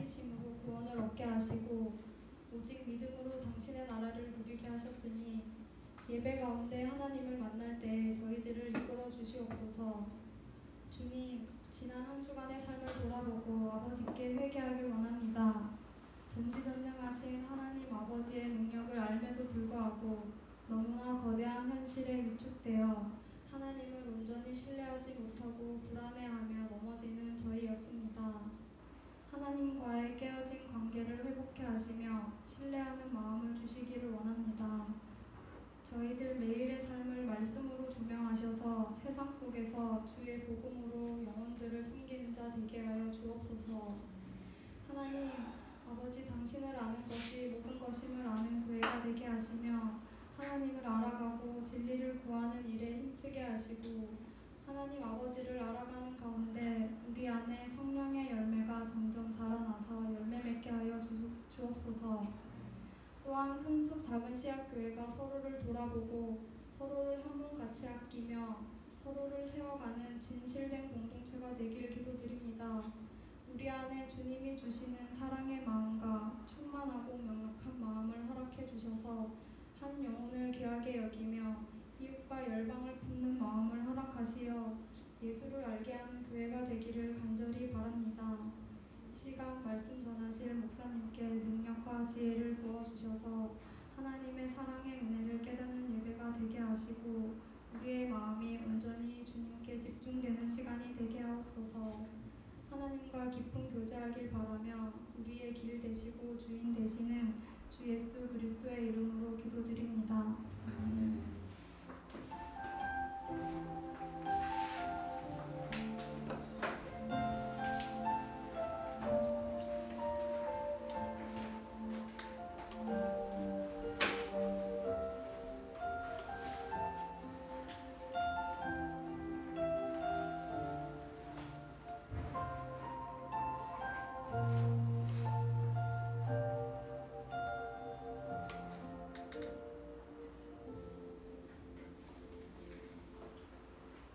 살피심으로 구원을 얻게 하시고 오직 믿음으로 당신의 나라를 누리게 하셨으니 예배 가운데 하나님을 만날 때 저희들을 이끌어 주시옵소서. 주님, 지난 한 주간의 삶을 돌아보고 아버지께 회개하길 원합니다. 전지전능하신 하나님 아버지의 능력을 알매도 불구하고 너무나 거대한 현실에 위축되어 하나님을 온전히 신뢰하지 못하고 불안해하며 넘어지는 저희였습니다. 하나님과의 깨어진 관계를 회복해 하시며 신뢰하는 마음을 주시기를 원합니다. 저희들 매일의 삶을 말씀으로 조명하셔서 세상 속에서 주의 복음으로 영혼들을 섬기는 자 되게 하여 주옵소서. 하나님 아버지, 당신을 아는 것이 모든 것임을 아는 교회가 되게 하시며 하나님을 알아가고 진리를 구하는 일에 힘쓰게 하시고 하나님 아버지를 알아가는 가운데 우리 안에 성령의 열매가 점점 자라나서 열매 맺게 하여 주옵소서. 또한 큰 숲 작은 씨앗교회가 서로를 돌아보고 서로를 한 몸 같이 아끼며 서로를 세워가는 진실된 공동체가 되길 기도드립니다. 우리 안에 주님이 주시는 사랑의 마음과 충만하고 명확한 마음을 허락해 주셔서 한 영혼을 귀하게 여기며 이웃과 열방을 품는 마음을 허락하시어 예수를 알게 하는 교회가 되기를 간절히 바랍니다. 이 시간 말씀 전하실 목사님께 능력과 지혜를 부어주셔서 하나님의 사랑의 은혜를 깨닫는 예배가 되게 하시고 우리의 마음이 온전히 주님께 집중되는 시간이 되게 하옵소서. 하나님과 깊은 교제하길 바라며 우리의 길 되시고 주인 되시는 주 예수 그리스도의 이름으로 기도드립니다.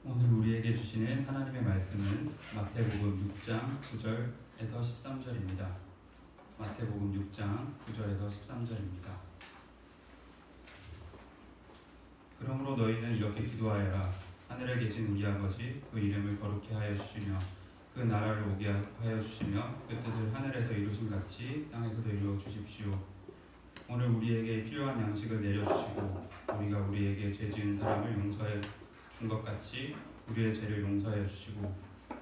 오늘 우리에게 주시는 하나님의 말씀은 마태복음 6장 9절에서 13절입니다. 마태복음 6장 9절에서 13절입니다. 그러므로 너희는 이렇게 기도하여라. 하늘에 계신 우리 아버지, 그 이름을 거룩히 하여 주시며 그 나라를 오게 하여 주시며 그 뜻을 하늘에서 이루신 같이 땅에서도 이루어 주십시오. 오늘 우리에게 필요한 양식을 내려주시고 우리가 우리에게 죄 지은 사람을 용서해 준 것 같이 우리의 죄를 용서하여 주시고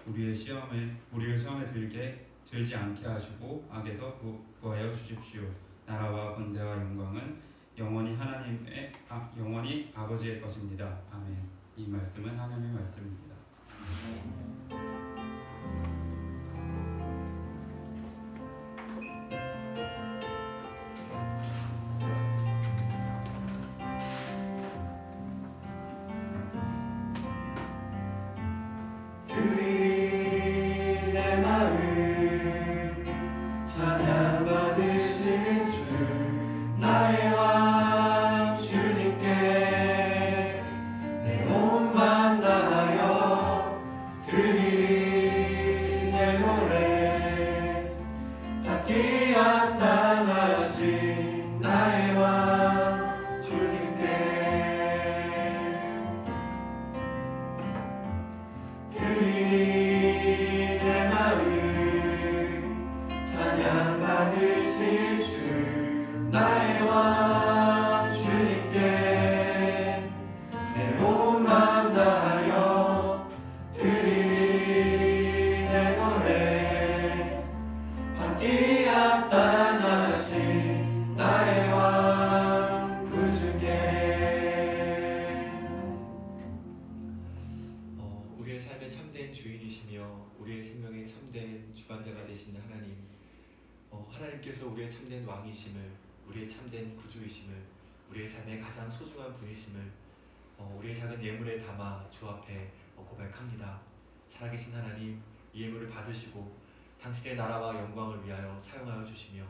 우리를 시험에 들지 않게 하시고 악에서 구하여 주십시오. 나라와 권세와 영광은 영원히 영원히 아버지의 것입니다. 아멘. 이 말씀은 하나님의 말씀입니다. 우리의 삶의 참된 주인이시며 우리의 생명의 참된 주관자가 되신 하나님, 하나님께서 우리의 참된 왕이심을, 우리의 참된 구주이심을, 우리의 삶의 가장 소중한 분이심을 우리의 작은 예물에 담아 주 앞에 고백합니다. 살아계신 하나님, 이 예물을 받으시고 당신의 나라와 영광을 위하여 사용하여 주시며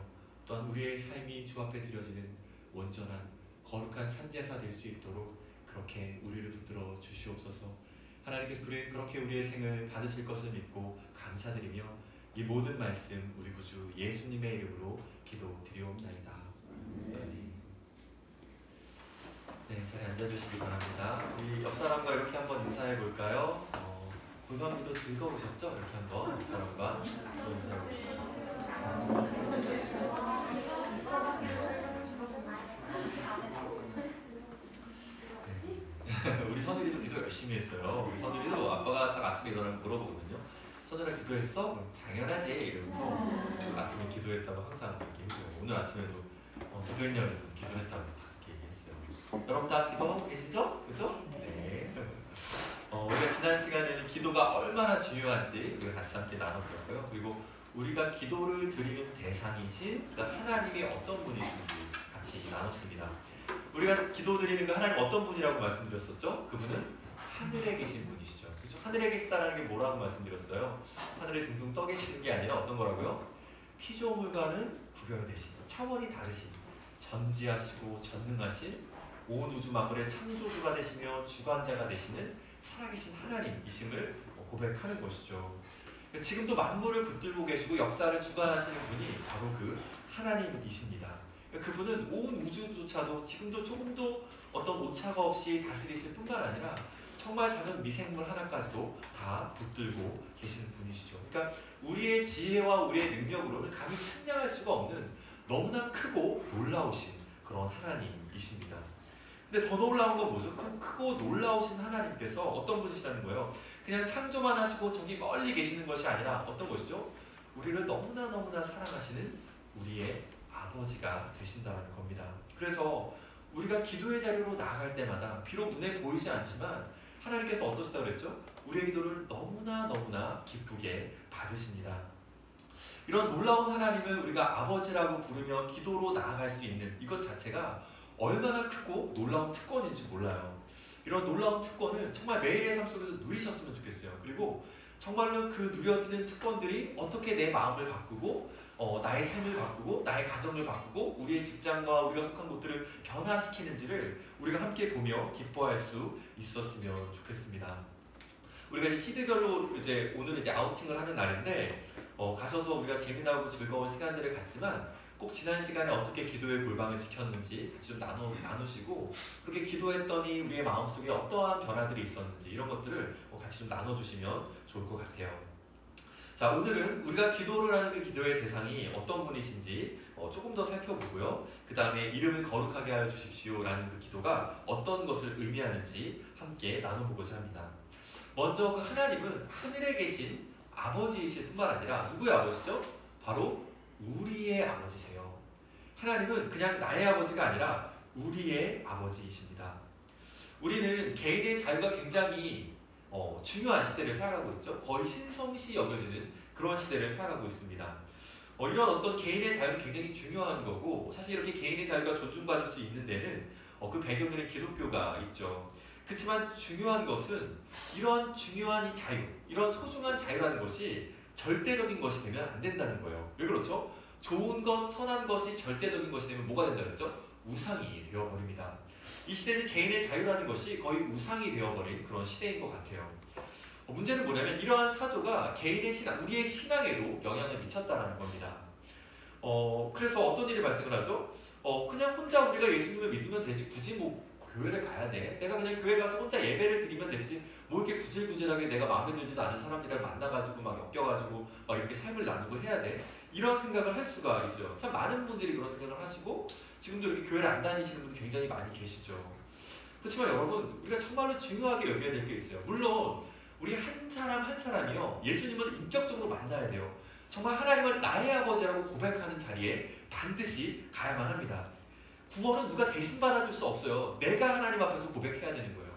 또한 우리의 삶이 주 앞에 드려지는 온전한 거룩한 산제사 될 수 있도록 그렇게 우리를 붙들어 주시옵소서. 하나님께서 그렇게 우리의 생을 받으실 것을 믿고 감사드리며 이 모든 말씀 우리 구주 예수님의 이름으로 기도드리옵나이다. 아멘. 네, 자리에 앉아주시기 바랍니다. 우리 옆 사람과 이렇게 한번 인사해 볼까요? 골반기도 즐거우셨죠? 이렇게 한번 옆 사람과 인사해 보시죠. 우리 선율이도 기도 열심히 했어요. 우리 선율이도 아빠가 딱 아침에 일어나면 물어보거든요. 선율아 기도했어? 그럼 당연하지 이러면서 아침에 기도했다고 항상 얘기해요. 오늘 아침에도 기도했냐고 했더니 기도했다고 딱 얘기했어요. 여러분 다 기도하고 계시죠? 그죠? 네. 우리가 지난 시간에는 기도가 얼마나 중요한지 우리가 같이 함께 나눴었고요. 그리고 우리가 기도를 드리는 대상이신 하나님이 어떤 분이신지 같이 나눴습니다. 우리가 기도 드리는 거 하나님 어떤 분이라고 말씀드렸었죠? 그분은 하늘에 계신 분이시죠. 그렇죠? 하늘에 계시다라는 게 뭐라고 말씀드렸어요? 하늘에 둥둥 떠 계시는 게 아니라 어떤 거라고요? 피조물과는 구별되신, 차원이 다르신, 전지하시고 전능하신, 온 우주 만물의 창조주가 되시며 주관자가 되시는 살아계신 하나님이심을 고백하는 것이죠. 지금도 만물을 붙들고 계시고 역사를 주관하시는 분이 바로 그 하나님이십니다. 그분은 온 우주조차도 지금도 조금도 어떤 오차가 없이 다스리실 뿐만 아니라 정말 작은 미생물 하나까지도 다 붙들고 계시는 분이시죠. 그러니까 우리의 지혜와 우리의 능력으로는 감히 측량할 수가 없는 너무나 크고 놀라우신 그런 하나님이십니다. 근데 더 놀라운 건 뭐죠? 그 크고 놀라우신 하나님께서 어떤 분이시라는 거예요? 그냥 창조만 하시고 저기 멀리 계시는 것이 아니라 어떤 것이죠? 우리를 너무나 사랑하시는 우리의 아버지가 되신다는 겁니다. 그래서 우리가 기도의 자리로 나아갈 때마다 비록 눈에 보이지 않지만 하나님께서 어떠시다고 그랬죠? 우리의 기도를 너무나 기쁘게 받으십니다. 이런 놀라운 하나님을 우리가 아버지라고 부르며 기도로 나아갈 수 있는 이것 자체가 얼마나 크고 놀라운 특권인지 몰라요. 이런 놀라운 특권을 정말 매일의 삶 속에서 누리셨으면 좋겠어요. 그리고 정말로 그 누려지는 특권들이 어떻게 내 마음을 바꾸고 나의 삶을 바꾸고 나의 가정을 바꾸고 우리의 직장과 우리가 속한 곳들을 변화시키는지를 우리가 함께 보며 기뻐할 수 있었으면 좋겠습니다. 우리가 이제 시대별로 오늘 아우팅을 하는 날인데 가셔서 우리가 재미나고 즐거운 시간들을 갖지만 꼭 지난 시간에 어떻게 기도의 골방을 지켰는지 같이 좀 나누시고 그렇게 기도했더니 우리의 마음속에 어떠한 변화들이 있었는지 이런 것들을 같이 좀 나눠주시면 좋을 것 같아요. 자, 오늘은 우리가 기도를 하는 그 기도의 대상이 어떤 분이신지 조금 더 살펴보고요. 그 다음에 이름을 거룩하게 하여 주십시오 라는 그 기도가 어떤 것을 의미하는지 함께 나눠보고자 합니다. 먼저 그 하나님은 하늘에 계신 아버지이실 뿐만 아니라 누구의 아버지죠? 바로 우리의 아버지세요. 하나님은 그냥 나의 아버지가 아니라 우리의 아버지이십니다. 우리는 개인의 자유가 굉장히 중요한 시대를 살아가고 있죠. 거의 신성시 여겨지는 그런 시대를 살아가고 있습니다. 이런 어떤 개인의 자유는 굉장히 중요한 거고 사실 이렇게 개인의 자유가 존중받을 수 있는 데는 그 배경에는 기독교가 있죠. 그렇지만 중요한 것은 이런 중요한 이 자유, 이런 소중한 자유라는 것이 절대적인 것이 되면 안 된다는 거예요. 왜 그렇죠? 좋은 것, 선한 것이 절대적인 것이 되면 뭐가 된다고 했죠? 우상이 되어버립니다. 이 시대는 개인의 자유라는 것이 거의 우상이 되어버린 그런 시대인 것 같아요. 문제는 뭐냐면 이러한 사조가 개인의 신앙, 우리의 신앙에도 영향을 미쳤다는 겁니다. 그래서 어떤 일이 발생을 하죠? 그냥 혼자 우리가 예수님을 믿으면 되지 굳이 교회를 가야 돼. 내가 그냥 교회 가서 혼자 예배를 드리면 되지. 이렇게 구질구질하게 내가 마음에 들지도 않은 사람들이랑 만나가지고 엮여가지고 이렇게 삶을 나누고 해야 돼. 이런 생각을 할 수가 있어요. 참 많은 분들이 그런 생각을 하시고 지금도 이렇게 교회를 안 다니시는 분이 굉장히 많이 계시죠. 그렇지만 여러분 우리가 정말로 중요하게 여겨야 될 게 있어요. 물론 우리 한 사람 한 사람이요 예수님을 인격적으로 만나야 돼요. 정말 하나님을 나의 아버지라고 고백하는 자리에 반드시 가야만 합니다. 구원은 누가 대신 받아줄 수 없어요. 내가 하나님 앞에서 고백해야 되는 거예요.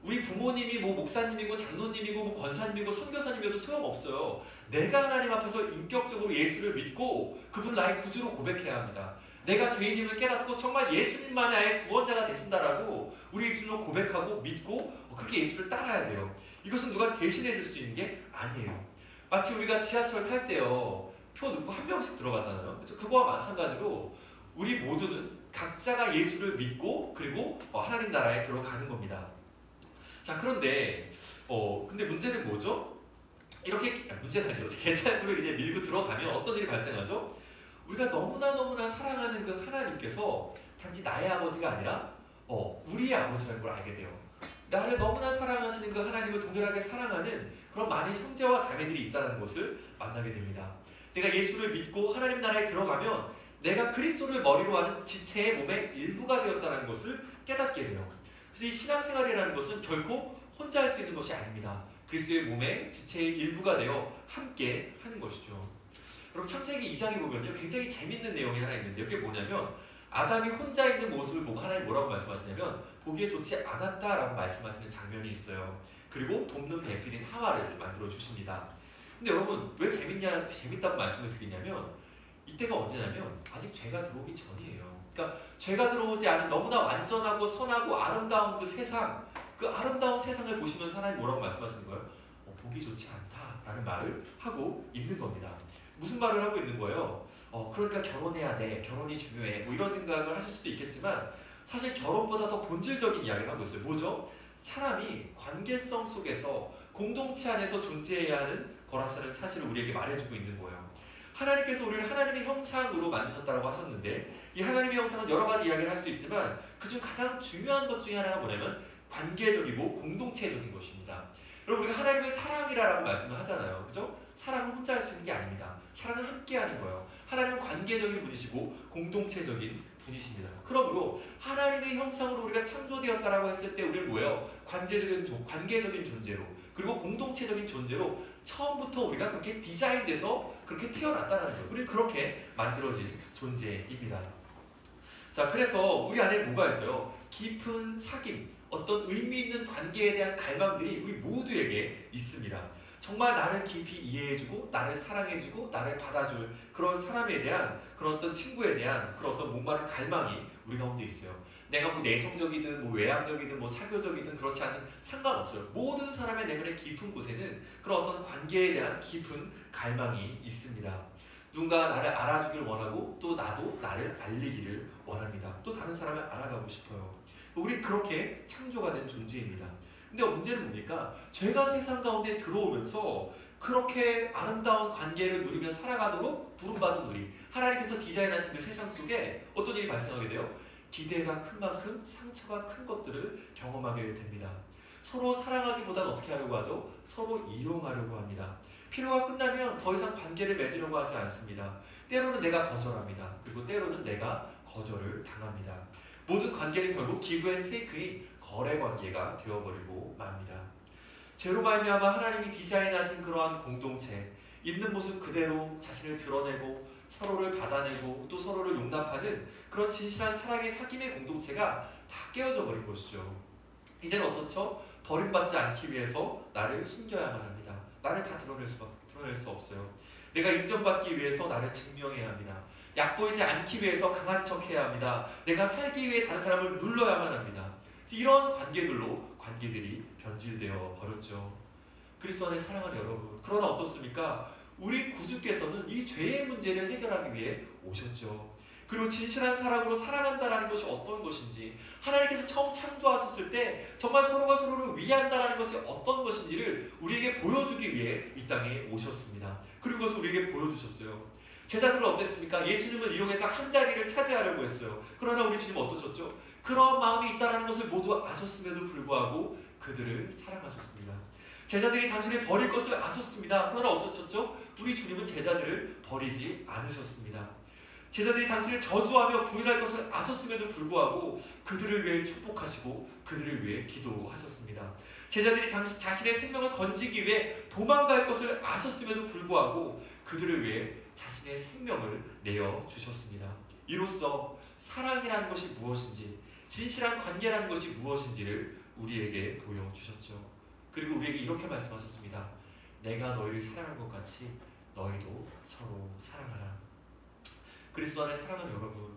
우리 부모님이 목사님이고 장로님이고 권사님이고 선교사님이어도 소용없어요. 내가 하나님 앞에서 인격적으로 예수를 믿고 그분 나의 구주로 고백해야 합니다. 내가 죄인임을 깨닫고 정말 예수님만이 나의 구원자가 되신다라고 우리 예수님을 고백하고 믿고 그렇게 예수를 따라야 돼요. 이것은 누가 대신해 줄 수 있는 게 아니에요. 마치 우리가 지하철 탈 때요 표 넣고 한 명씩 들어가잖아요. 그렇죠? 그거와 마찬가지로 우리 모두는 각자가 예수를 믿고 그리고 하나님 나라에 들어가는 겁니다. 자, 그런데 근데 문제는 뭐죠? 이렇게 문제가 아니에요. 계산구를 이제 밀고 들어가면 어떤 일이 발생하죠? 우리가 너무나 사랑하는 그 하나님께서 단지 나의 아버지가 아니라 우리의 아버지라는 걸 알게 돼요. 나를 너무나 사랑하시는 그 하나님을 동일하게 사랑하는 그런 많은 형제와 자매들이 있다는 것을 만나게 됩니다. 내가 예수를 믿고 하나님 나라에 들어가면 내가 그리스도를 머리로 하는 지체의 몸의 일부가 되었다는 것을 깨닫게 돼요. 그래서 이 신앙생활이라는 것은 결코 혼자 할 수 있는 것이 아닙니다. 그리스도의 몸의 지체의 일부가 되어 함께 하는 것이죠. 여러분 창세기 2장에 보면요 굉장히 재밌는 내용이 하나 있는데 이게 뭐냐면 아담이 혼자 있는 모습을 보고 하나님 뭐라고 말씀하시냐면 보기에 좋지 않았다라고 말씀하시는 장면이 있어요. 그리고 돕는 배필인 하와를 만들어 주십니다. 근데 여러분 왜 재밌다고 말씀을 드리냐면 이때가 언제냐면 아직 죄가 들어오기 전이에요. 그러니까 죄가 들어오지 않은 너무나 완전하고 선하고 아름다운 그 세상, 그 아름다운 세상을 보시면서 하나님 뭐라고 말씀하시는 거예요? 보기 좋지 않다라는 말을 하고 있는 겁니다. 무슨 말을 하고 있는 거예요? 그러니까 결혼해야 돼, 결혼이 중요해, 뭐 이런 생각을 하실 수도 있겠지만 사실 결혼보다 더 본질적인 이야기를 하고 있어요. 뭐죠? 사람이 관계성 속에서 공동체 안에서 존재해야 하는 거라는 사실을 우리에게 말해주고 있는 거예요. 하나님께서 우리를 하나님의 형상으로 만드셨다고 하셨는데 이 하나님의 형상은 여러 가지 이야기를 할 수 있지만 그중 가장 중요한 것 중에 하나가 뭐냐면 관계적이고 공동체적인 것입니다. 여러분 우리가 하나님을 사랑이라고 말씀을 하잖아요. 그죠? 사랑은 혼자 할 수 있는 게 아닙니다. 사랑은 함께 하는 거예요. 하나님은 관계적인 분이시고 공동체적인 분이십니다. 그러므로 하나님의 형상으로 우리가 창조되었다라고 했을 때 우리는 뭐예요? 관계적인 존재로 그리고 공동체적인 존재로 처음부터 우리가 그렇게 디자인돼서 그렇게 태어났다는 거예요. 우리는 그렇게 만들어진 존재입니다. 자, 그래서 우리 안에 뭐가 있어요? 깊은 사귐, 어떤 의미 있는 관계에 대한 갈망들이 우리 모두에게 있습니다. 정말 나를 깊이 이해해주고 나를 사랑해주고 나를 받아줄 그런 사람에 대한 그런 어떤 친구에 대한 그런 어떤 목마른 갈망이 우리 가운데 있어요. 내가 뭐 내성적이든 뭐 외향적이든 뭐 사교적이든 그렇지 않은 상관없어요. 모든 사람의 내면의 깊은 곳에는 그런 어떤 관계에 대한 깊은 갈망이 있습니다. 누군가가 나를 알아주길 원하고 또 나도 나를 알리기를 원합니다. 또 다른 사람을 알아가고 싶어요. 우리 그렇게 창조가 된 존재입니다. 근데 문제는 뭡니까? 죄가 세상 가운데 들어오면서 그렇게 아름다운 관계를 누리며 살아가도록 부름받은 우리 하나님께서 디자인하신 그 세상 속에 어떤 일이 발생하게 돼요? 기대가 큰 만큼 상처가 큰 것들을 경험하게 됩니다. 서로 사랑하기보다는 어떻게 하려고 하죠? 서로 이용하려고 합니다. 필요가 끝나면 더 이상 관계를 맺으려고 하지 않습니다. 때로는 내가 거절합니다. 그리고 때로는 내가 거절을 당합니다. 모든 관계는 결국 기브 앤 테이크인 거래 관계가 되어버리고 맙니다. 죄로 말미암아 하나님이 디자인하신 그러한 공동체, 있는 모습 그대로 자신을 드러내고 서로를 받아내고 또 서로를 용납하는 그런 진실한 사랑의 사귐의 공동체가 다 깨어져 버린 것이죠. 이제는 어떻죠? 버림받지 않기 위해서 나를 숨겨야만 합니다. 나를 다 드러낼 수 없어요. 내가 인정받기 위해서 나를 증명해야 합니다. 약보이지 않기 위해서 강한 척해야 합니다. 내가 살기 위해 다른 사람을 눌러야만 합니다. 이런 관계들이 변질되어 버렸죠. 그리스도 안에 사랑하는 여러분, 그러나 어떻습니까? 우리 구주께서는 이 죄의 문제를 해결하기 위해 오셨죠. 그리고 진실한 사랑으로 사랑한다라는 것이 어떤 것인지, 하나님께서 처음 창조하셨을 때 정말 서로가 서로를 위한다라는 것이 어떤 것인지를 우리에게 보여주기 위해 이 땅에 오셨습니다. 그리고 그것을 우리에게 보여주셨어요. 제자들은 어땠습니까? 예수님을 이용해서 한 자리를 차지하려고 했어요. 그러나 우리 주님은 어떠셨죠? 그런 마음이 있다는 것을 모두 아셨음에도 불구하고 그들을 사랑하셨습니다. 제자들이 당신을 버릴 것을 아셨습니다. 그러나 어떠셨죠? 우리 주님은 제자들을 버리지 않으셨습니다. 제자들이 당신을 저주하며 부인할 것을 아셨음에도 불구하고 그들을 위해 축복하시고 그들을 위해 기도하셨습니다. 제자들이 자신의 생명을 건지기 위해 도망갈 것을 아셨음에도 불구하고 그들을 위해 자신의 생명을 내어주셨습니다. 이로써 사랑이라는 것이 무엇인지, 진실한 관계라는 것이 무엇인지를 우리에게 보여주셨죠. 그리고 우리에게 이렇게 말씀하셨습니다. 내가 너희를 사랑한 것 같이 너희도 서로 사랑하라. 그리스도 안에 사랑하는 여러분,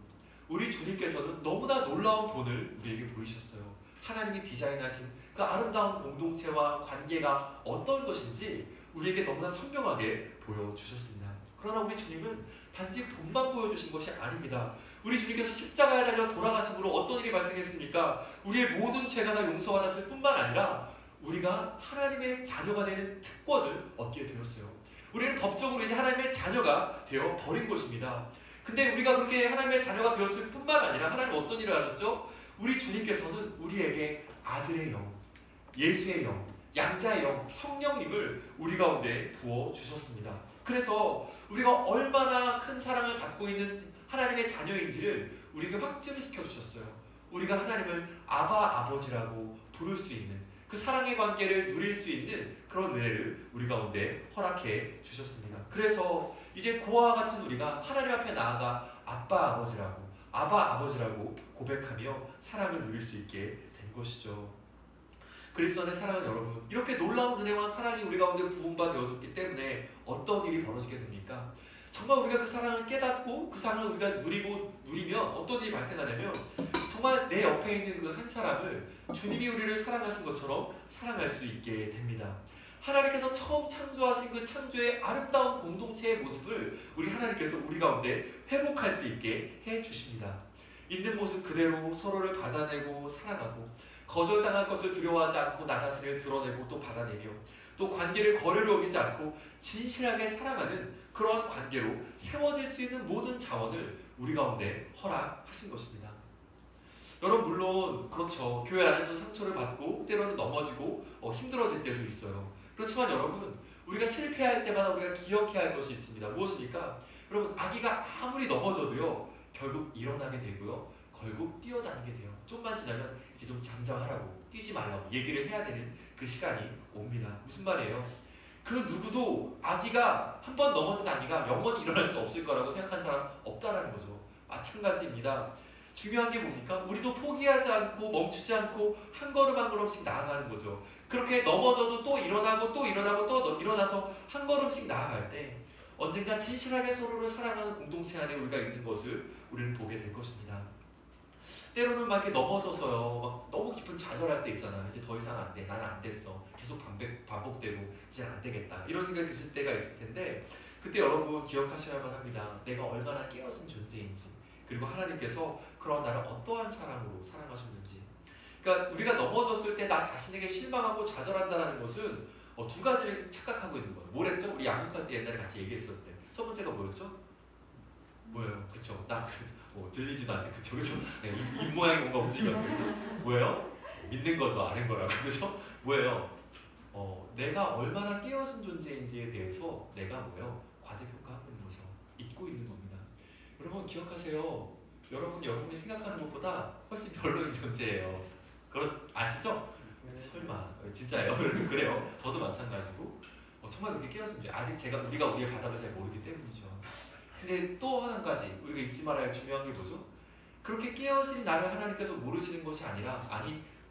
우리 주님께서는 너무나 놀라운 본을 우리에게 보이셨어요. 하나님이 디자인하신 그 아름다운 공동체와 관계가 어떤 것인지 우리에게 너무나 선명하게 보여주셨습니다. 그러나 우리 주님은 단지 본만 보여주신 것이 아닙니다. 우리 주님께서 십자가에 달려 돌아가심으로 어떤 일이 발생했습니까? 우리의 모든 죄가 다 용서받았을 뿐만 아니라 우리가 하나님의 자녀가 되는 특권을 얻게 되었어요. 우리는 법적으로 이제 하나님의 자녀가 되어 버린 것입니다. 근데 우리가 그렇게 하나님의 자녀가 되었을 뿐만 아니라 하나님 어떤 일을 하셨죠? 우리 주님께서는 우리에게 아들의 영, 예수의 영, 양자의 영, 성령님을 우리 가운데 부어주셨습니다. 그래서 우리가 얼마나 큰 사랑을 받고 있는 하나님의 자녀인지를 우리에게 확증을 시켜주셨어요. 우리가 하나님을 아바 아버지라고 부를 수 있는 그 사랑의 관계를 누릴 수 있는 그런 은혜를 우리 가운데 허락해 주셨습니다. 그래서 이제 고아와 같은 우리가 하나님 앞에 나아가 아빠 아버지라고 고백하며 사랑을 누릴 수 있게 된 것이죠. 그리스도 안에 사랑하는 여러분, 이렇게 놀라운 은혜와 사랑이 우리 가운데 부음바 되어졌기 때문에 어떤 일이 벌어지게 됩니까? 정말 우리가 그 사랑을 깨닫고 그 사랑을 우리가 누리면 어떤 일이 발생하냐면 정말 내 옆에 있는 그 한 사람을 주님이 우리를 사랑하신 것처럼 사랑할 수 있게 됩니다. 하나님께서 처음 창조하신 그 창조의 아름다운 공동체의 모습을 하나님께서 우리 가운데 회복할 수 있게 해주십니다. 있는 모습 그대로 서로를 받아내고 사랑하고 거절당할 것을 두려워하지 않고 나 자신을 드러내고 또 받아내며 또 관계를 거리를 어기지 않고 진실하게 사랑하는 그러한 관계로 세워질 수 있는 모든 자원을 우리 가운데 허락하신 것입니다. 여러분 물론 그렇죠. 교회 안에서 상처를 받고 때로는 넘어지고 힘들어질 때도 있어요. 그렇지만 여러분 우리가 실패할 때마다 우리가 기억해야 할 것이 있습니다. 무엇입니까? 여러분 아기가 아무리 넘어져도요 결국 일어나게 되고요 결국 뛰어다니게 돼요. 좀만 지나면 이제 좀 잠잠하라고 뛰지 말라고 얘기를 해야 되는 그 시간이 옵니다. 무슨 말이에요? 그 누구도 아기가 한 번 넘어진 아기가 영원히 일어날 수 없을 거라고 생각한 사람 없다라는 거죠. 마찬가지입니다. 중요한 게 뭡니까? 우리도 포기하지 않고 멈추지 않고 한 걸음 한 걸음씩 나아가는 거죠. 그렇게 넘어져도 또 일어나고 또 일어나고 또 일어나서 한 걸음씩 나아갈 때 언젠가 진실하게 서로를 사랑하는 공동체 안에 우리가 있는 것을 우리는 보게 될 것입니다. 때로는 막 이렇게 넘어져서요 막 너무 깊은 좌절할 때 있잖아요. 이제 더 이상 안 돼. 나는 안 됐어. 계속 반복되고 이제 안 되겠다. 이런 생각이 드실 때가 있을 텐데 그때 여러분 기억하셔야만 합니다. 내가 얼마나 깨어진 존재인지 그리고 하나님께서 그런 나를 어떠한 사랑으로 사랑하셨는지. 그러니까 우리가 넘어졌을 때 나 자신에게 실망하고 좌절한다는 것은 두 가지를 착각하고 있는 거예요. 뭐랬죠? 우리 양육할 때 옛날에 같이 얘기했을 때 첫 번째가 뭐였죠? 뭐예요? 그쵸? 나 들리지도 않네. 그쵸? 네, 입 모양이 뭔가 움직였어요. 그죠? 뭐예요? 믿는 거죠. 아는 거라고. 그죠? 뭐예요? 내가 얼마나 깨어진 존재인지에 대해서 내가 과대평가하고 있는 거죠. 잊고 있는 겁니다. 여러분 기억하세요. 여러분이 생각하는 것보다 훨씬 별로인 존재예요. 아시죠? 설마 진짜예요? 그래요. 저도 마찬가지고 정말 그렇게 깨어진 존재. 아직 우리가 우리의 바닥을 잘 모르기 때문이죠. 근데 또 한 가지 우리가 잊지 말아야 할 중요한 게 뭐죠? 그렇게 깨어진 나를 하나님께서 모르시는 것이 아니라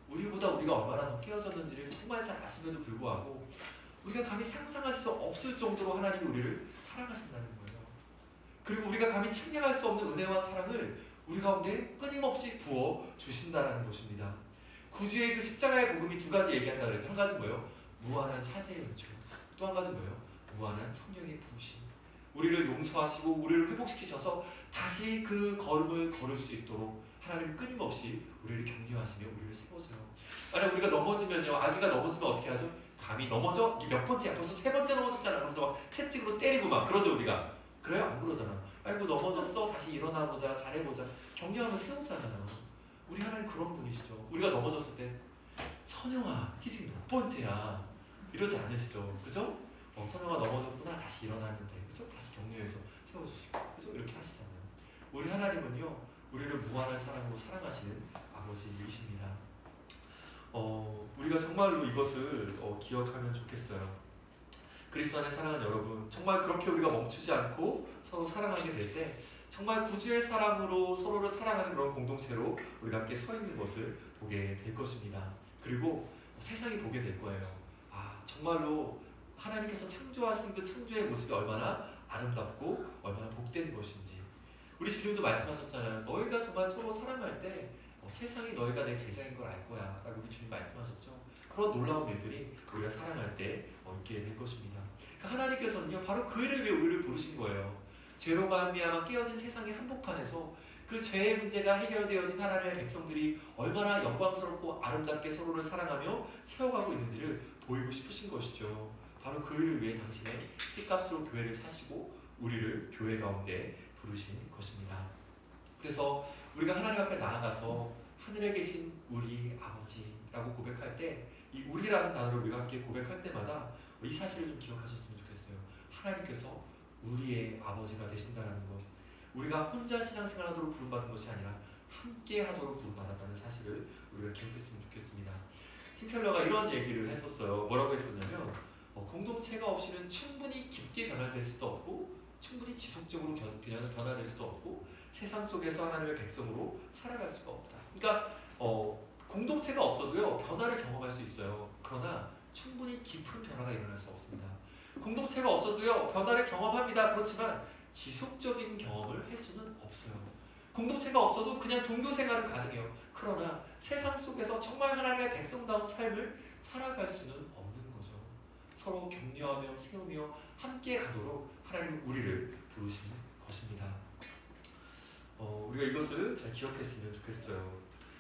우리보다 우리가 얼마나 더 깨어졌는지를 정말 잘 아심에도 불구하고 우리가 감히 상상할 수 없을 정도로 하나님이 우리를 사랑하신다는 거예요. 그리고 우리가 감히 측량할 수 없는 은혜와 사랑을 우리 가운데 끊임없이 부어 주신다는 것입니다. 구주의 그 십자가의 복음이 두 가지 얘기한다 그랬죠. 한 가지 뭐예요? 무한한 사죄의 은총. 또 한 가지 뭐예요? 무한한 성령의 부으심. 우리를 용서하시고 우리를 회복시키셔서 다시 그 걸음을 걸을 수 있도록 하나님 끊임없이 우리를 격려하시며 우리를 세우세요. 만약 우리가 넘어지면요, 아기가 넘어지면 어떻게 하죠? 감히 넘어져? 몇 번째야? 벌써 세 번째 넘어졌잖아. 그러면서 막 채찍으로 때리고 막 그러죠 우리가. 그래요? 안 그러잖아. 아이고 넘어졌어. 다시 일어나보자. 잘해보자. 격려하며 세우잖아요. 우리 하나님 그런 분이시죠. 우리가 넘어졌을 때 선영아, 이게 지금 몇 번째야? 이러지 않으시죠. 그죠? 선영아 넘어졌구나. 다시 일어나면 돼. 그죠? 다시 격려해서 세워주시고. 그죠? 이렇게 하시잖아요. 우리 하나님은요, 우리를 무한한 사랑으로 사랑하시는 아버지이십니다. 우리가 정말로 이것을 기억하면 좋겠어요. 그리스도 안에 사랑하는 여러분, 정말 그렇게 우리가 멈추지 않고 서로 사랑하게 될 때 정말 구주의 사랑으로 서로를 사랑하는 그런 공동체로 우리가 함께 서 있는 것을 보게 될 것입니다. 그리고 세상이 보게 될 거예요. 정말로 하나님께서 창조하신 그 창조의 모습이 얼마나 아름답고 얼마나 복된 것인지. 우리 주님도 말씀하셨잖아요. 너희가 정말 서로 사랑할 때 세상이 너희가 내 제자인 걸 알 거야 라고 우리 주님 말씀하셨죠. 그런 놀라운 일들이 우리가 사랑할 때 있게 될 것입니다. 그러니까 하나님께서는요 바로 그 일을 위해 우리를 부르신 거예요. 죄로 말미암아 깨어진 세상의 한복판에서 그 죄의 문제가 해결되어진 하나님의 백성들이 얼마나 영광스럽고 아름답게 서로를 사랑하며 세워가고 있는지를 보이고 싶으신 것이죠. 바로 그 일을 위해 당신의 피값으로 교회를 사시고 우리를 교회 가운데 부르신 것입니다. 그래서 우리가 하나님 앞에 나아가서 하늘에 계신 우리 아버지라고 고백할 때 이 우리라는 단어를 우리가 함께 고백할 때마다 이 사실을 좀 기억하셨으면 좋겠어요. 하나님께서 우리의 아버지가 되신다는 것, 우리가 혼자 신앙생활하도록 부름받은 것이 아니라 함께 하도록 부름받았다는 사실을 우리가 기억했으면 좋겠습니다. 팀 켈러가 이런 얘기를 했었어요. 뭐라고 했었냐면 공동체가 없이는 충분히 깊게 변화될 수도 없고 충분히 지속적으로 변화될 수도 없고 세상 속에서 하나님의 백성으로 살아갈 수가 없다. 그러니까 공동체가 없어도요 변화를 경험할 수 있어요. 그러나 충분히 깊은 변화가 일어날 수 없습니다. 공동체가 없어도요 변화를 경험합니다. 그렇지만 지속적인 경험을 할 수는 없어요. 공동체가 없어도 그냥 종교 생활은 가능해요. 그러나 세상 속에서 정말 하나님의 백성다운 삶을 살아갈 수는 없는 거죠. 서로 격려하며 세우며 함께 가도록 하나님은 우리를 부르시는 것입니다. 우리가 이것을 잘 기억했으면 좋겠어요.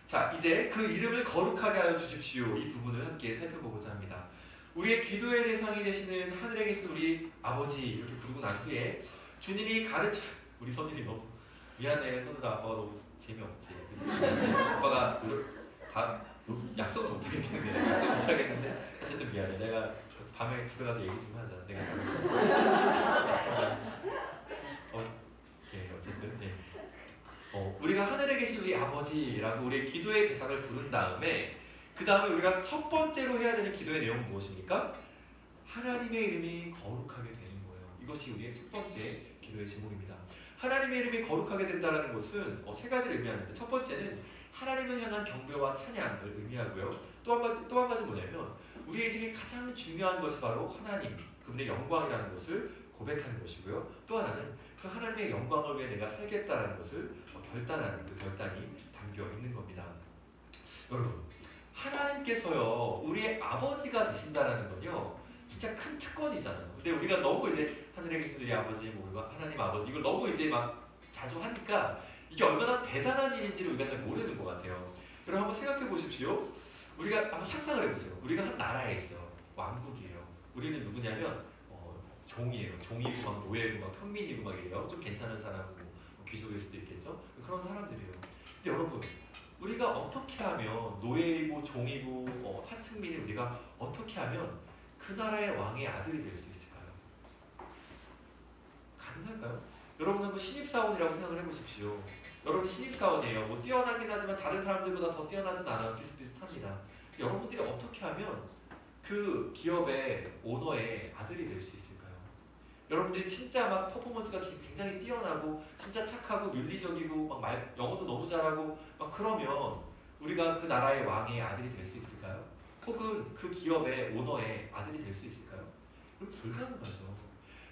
자, 이제 그 이름을 거룩하게 하여 주십시오. 이 부분을 함께 살펴보고자 합니다. 우리의 기도의 대상이 되시는 하늘에 계신 우리 아버지 이렇게 부르고 난 후에 주님이 우리 선일이 너무 미안해. 선우가 아빠가 너무 재미없지. 아빠가 다 약속을 못하겠는데 약속 못하겠는데 어쨌든 미안해. 내가 밤에 집에 가서 얘기 좀 하자. 내가 어쨌든 네. 우리가 하늘에 계신 우리 아버지라고 우리의 기도의 대상을 부른 다음에 그 다음에 우리가 첫 번째로 해야 되는 기도의 내용은 무엇입니까? 하나님의 이름이 거룩하게 되는 거예요. 이것이 우리의 첫 번째 기도의 제목입니다. 하나님의 이름이 거룩하게 된다는 것은 세 가지를 의미하는데 첫 번째는 하나님을 향한 경배와 찬양을 의미하고요. 또 한 가지 뭐냐면 우리의 인생에 가장 중요한 것이 바로 하나님, 그분의 영광이라는 것을 고백하는 것이고요. 또 하나는 그 하나님의 영광을 위해 내가 살겠다는 것을 결단하는 그 결단이 담겨 있는 겁니다. 여러분, 하나님께서요 우리의 아버지가 되신다는 건요 진짜 큰 특권이잖아요. 근데 우리가 너무 이제 하늘에 계신 우리 아버지, 하나님 아버지 이걸 너무 이제 막 자주 하니까 이게 얼마나 대단한 일인지를 우리가 잘 모르는 것 같아요. 여러분 한번 생각해 보십시오. 우리가 한번 상상을 해보세요. 우리가 한 나라에 있어요. 왕국이에요. 우리는 누구냐면 종이에요. 종이고 막 노예고 막 평민이고 막 이래요. 좀 괜찮은 사람이고 귀족일 수도 있겠죠. 그런 사람들이에요. 근데 여러분 우리가 어떻게 하면 노예이고 종이고 하층민이 우리가 어떻게 하면 그 나라의 왕의 아들이 될 수 있을까요? 가능할까요? 여러분 한번 신입사원이라고 생각을 해보십시오. 여러분 신입사원이에요. 뭐 뛰어나긴 하지만 다른 사람들보다 더 뛰어나진 않아요. 비슷비슷합니다. 여러분들이 어떻게 하면 그 기업의 오너의 아들이 될 수 있을까요? 여러분들이 진짜 막 퍼포먼스가 굉장히 뛰어나고 진짜 착하고 윤리적이고 막 영어도 너무 잘하고 막 그러면 우리가 그 나라의 왕의 아들이 될 수 있을까요? 혹은 그 기업의 오너의 아들이 될 수 있을까요? 불가능하죠.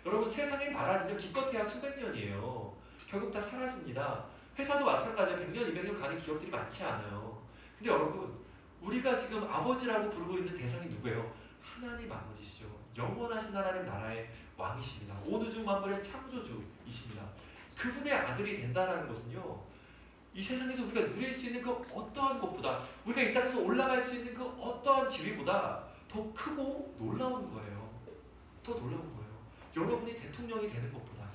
여러분 세상의 나라는요 기껏해야 수백 년이에요. 결국 다 사라집니다. 회사도 마찬가지예요. 100년, 200년 가는 기업들이 많지 않아요. 근데 여러분 우리가 지금 아버지라고 부르고 있는 대상이 누구예요? 하나님 아버지시죠. 영원하신 하나님 나라의 왕이십니다. 온 우주 만물의 창조주이십니다. 그분의 아들이 된다는 것은요 이 세상에서 우리가 누릴 수 있는 그 어떠한 것보다 우리가 이 땅에서 올라갈 수 있는 그 어떠한 지위보다 더 크고 놀라운 거예요. 더 놀라운 거예요. 여러분이 대통령이 되는 것보다